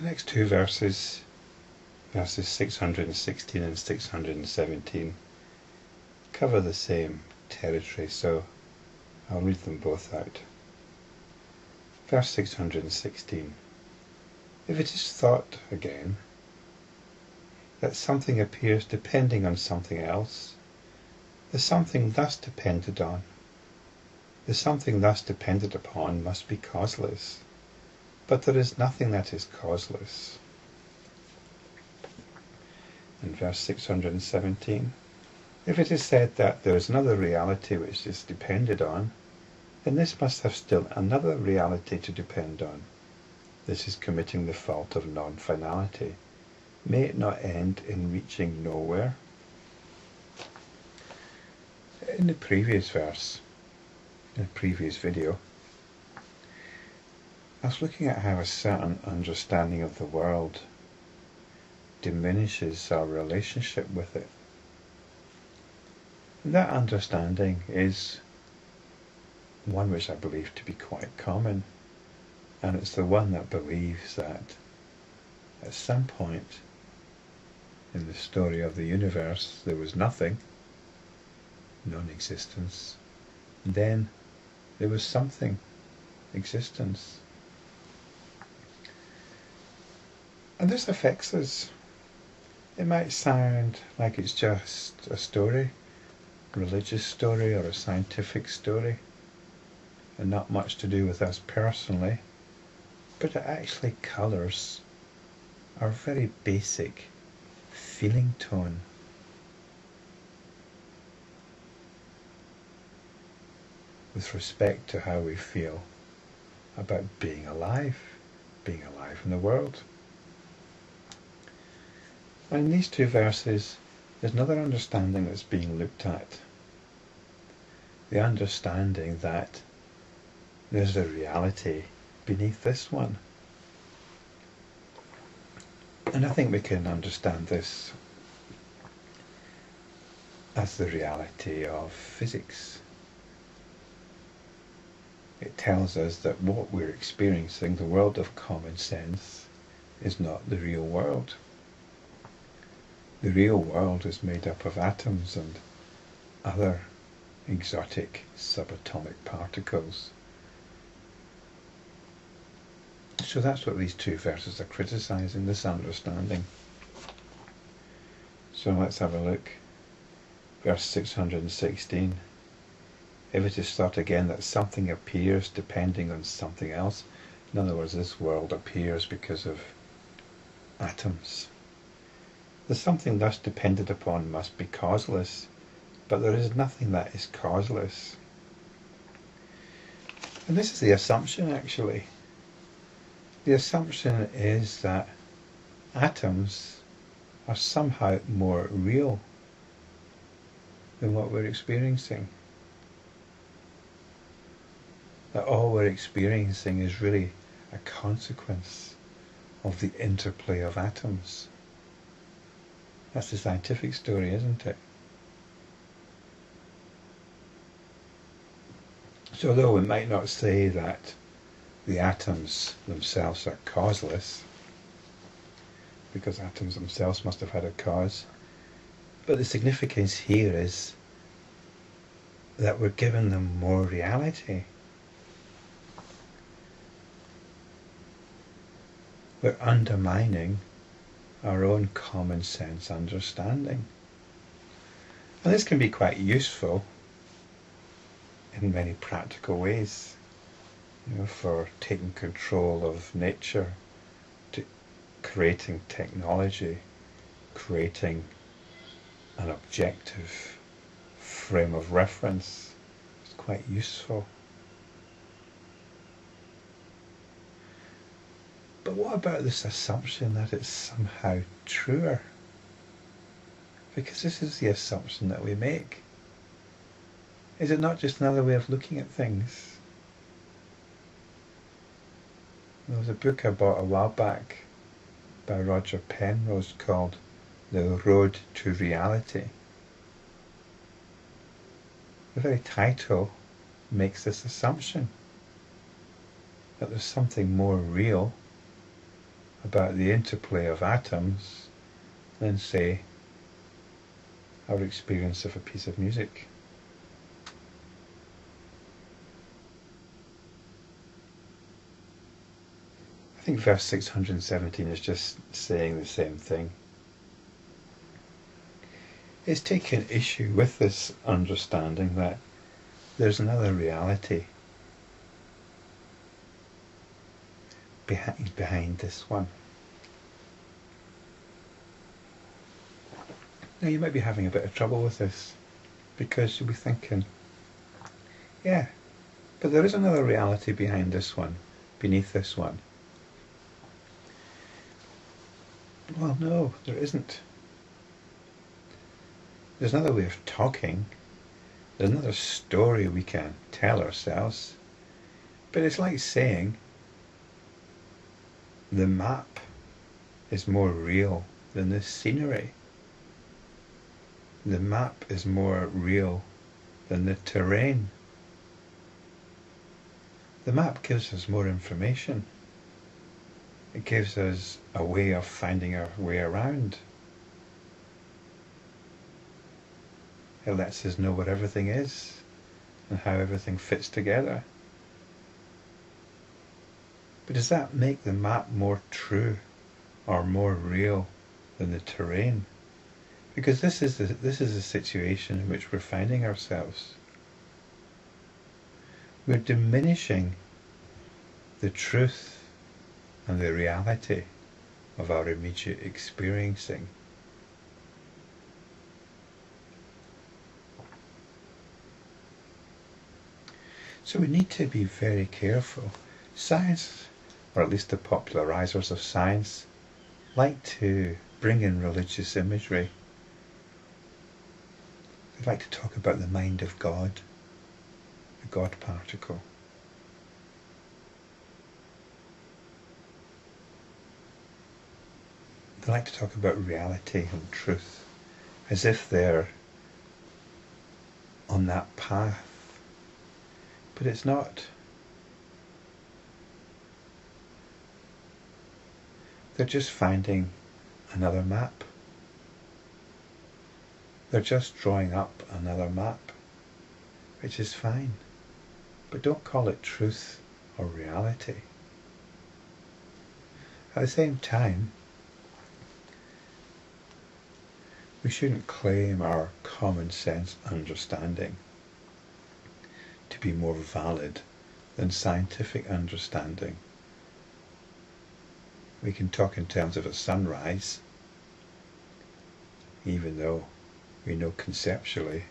next two verses, verses 616 and 617, cover the same territory, so I'll read them both out. Verse 616. If it is thought again that something appears depending on something else, the something thus depended upon must be causeless, but there is nothing that is causeless. In verse 617, if it is said that there is another reality which is depended on, then this must have still another reality to depend on. This is committing the fault of non-finality. May it not end in reaching nowhere? In the previous verse, in the previous video, I was looking at how a certain understanding of the world diminishes our relationship with it. And that understanding is one which I believe to be quite common, and it's the one that believes that at some point in the story of the universe there was nothing, non-existence, then there was something, existence. And this affects us. It might sound like it's just a story, a religious story or a scientific story, and not much to do with us personally, but it actually colours our very basic feeling tone. With respect to how we feel about being alive in the world. And in these two verses, there's another understanding that's being looked at. The understanding that there's a reality beneath this one. And I think we can understand this as the reality of physics. It tells us that what we're experiencing, the world of common sense, is not the real world. The real world is made up of atoms and other exotic subatomic particles. So that's what these two verses are criticizing, this understanding. So let's have a look. Verse 616. If it is thought again that something appears depending on something else, in other words, this world appears because of atoms. The something thus depended upon must be causeless, but there is nothing that is causeless. And this is the assumption, actually. The assumption is that atoms are somehow more real than what we're experiencing. That all we're experiencing is really a consequence of the interplay of atoms. That's the scientific story, isn't it? So although we might not say that the atoms themselves are causeless, because atoms themselves must have had a cause, but the significance here is that we're giving them more reality. We're undermining our own common sense understanding. And this can be quite useful in many practical ways, for taking control of nature, to creating technology, creating an objective frame of reference. It's quite useful. But what about this assumption that it's somehow truer? Because this is the assumption that we make. Is it not just another way of looking at things? There was a book I bought a while back by Roger Penrose called The Road to Reality. The very title makes this assumption that there's something more real about the interplay of atoms than, say, our experience of a piece of music. I think verse 617 is just saying the same thing. It's taking issue with this understanding that there's another reality behind this one. Now you might be having a bit of trouble with this because you'll be thinking, yeah, but there is another reality behind this one, beneath this one. Well, no, there isn't. There's another way of talking. There's another story we can tell ourselves. But it's like saying the map is more real than the scenery. The map is more real than the terrain. The map gives us more information. It gives us a way of finding our way around. It lets us know what everything is and how everything fits together. But does that make the map more true or more real than the terrain? Because this is a situation in which we're finding ourselves. We're diminishing the truth and the reality of our immediate experiencing. So we need to be very careful. Science, or at least the popularizers of science, like to bring in religious imagery. They like to talk about the mind of God, the God particle. They like to talk about reality and truth as if they're on that path. But it's not. They're just finding another map. They're just drawing up another map, which is fine. But don't call it truth or reality. At the same time, we shouldn't claim our common sense understanding to be more valid than scientific understanding. We can talk in terms of a sunrise, even though we know conceptually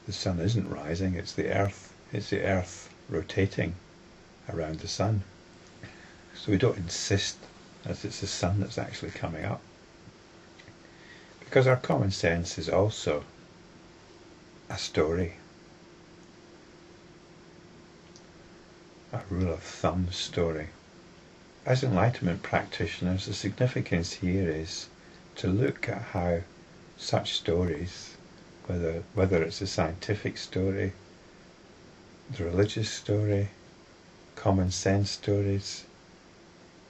the sun isn't rising, it's the earth rotating around the sun. So we don't insist that it's the sun that's actually coming up. Because our common sense is also a story. A rule of thumb story. As Enlightenment practitioners, the significance here is to look at how such stories, whether it's a scientific story, the religious story, common sense stories,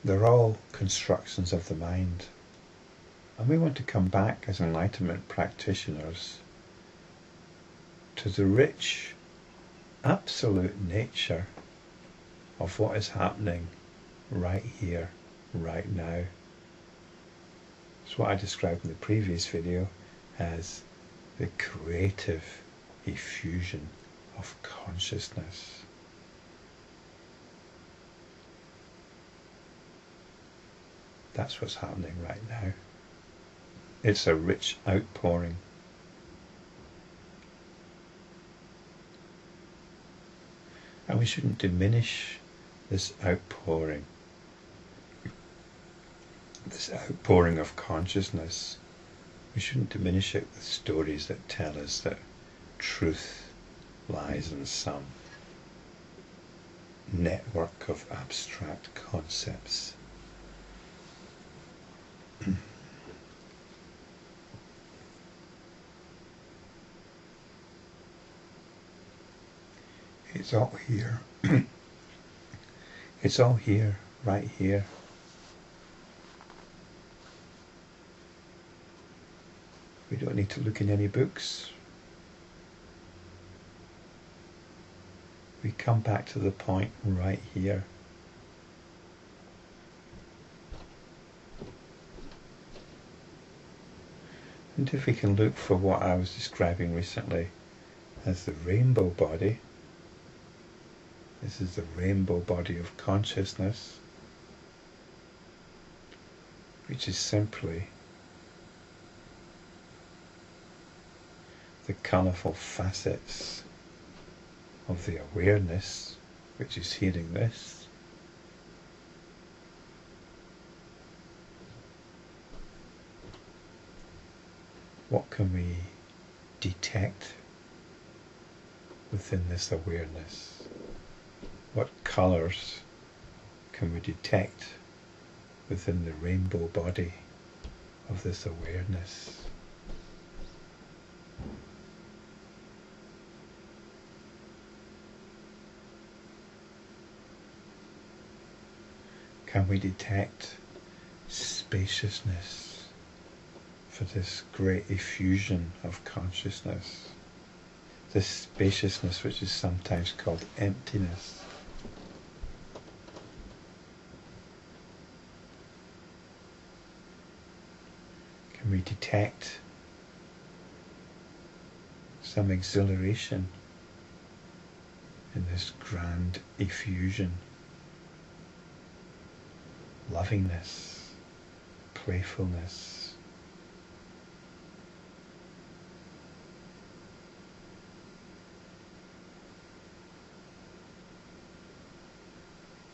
they're all constructions of the mind. And we want to come back as Enlightenment practitioners to the rich, absolute nature of what is happening right here, right now. It's what I described in the previous video as the creative effusion of consciousness. That's what's happening right now. It's a rich outpouring. And we shouldn't diminish this outpouring of consciousness. We shouldn't diminish it with stories that tell us that truth lies in some network of abstract concepts. It's all here. It's all here, right here. We don't need to look in any books. We come back to the point right here. And if we can look for what I was describing recently as the rainbow body, this is the rainbow body of consciousness, which is simply the colourful facets of the awareness, which is hearing this. What can we detect within this awareness? What colours can we detect within the rainbow body of this awareness? Can we detect spaciousness for this great effusion of consciousness? This spaciousness which is sometimes called emptiness. Can we detect some exhilaration in this grand effusion? Lovingness, playfulness,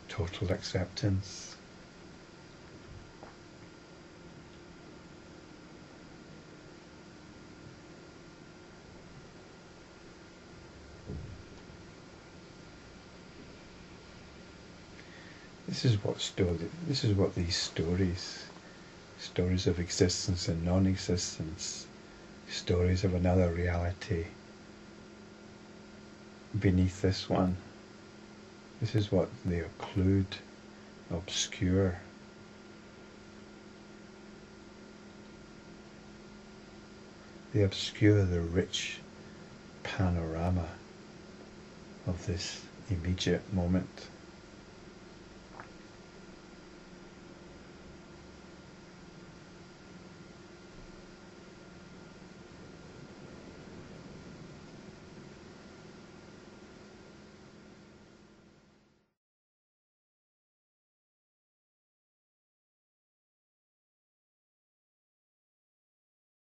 total acceptance. This is what these stories of existence and non-existence, stories of another reality beneath this one, this is what they occlude, obscure. They obscure the rich panorama of this immediate moment.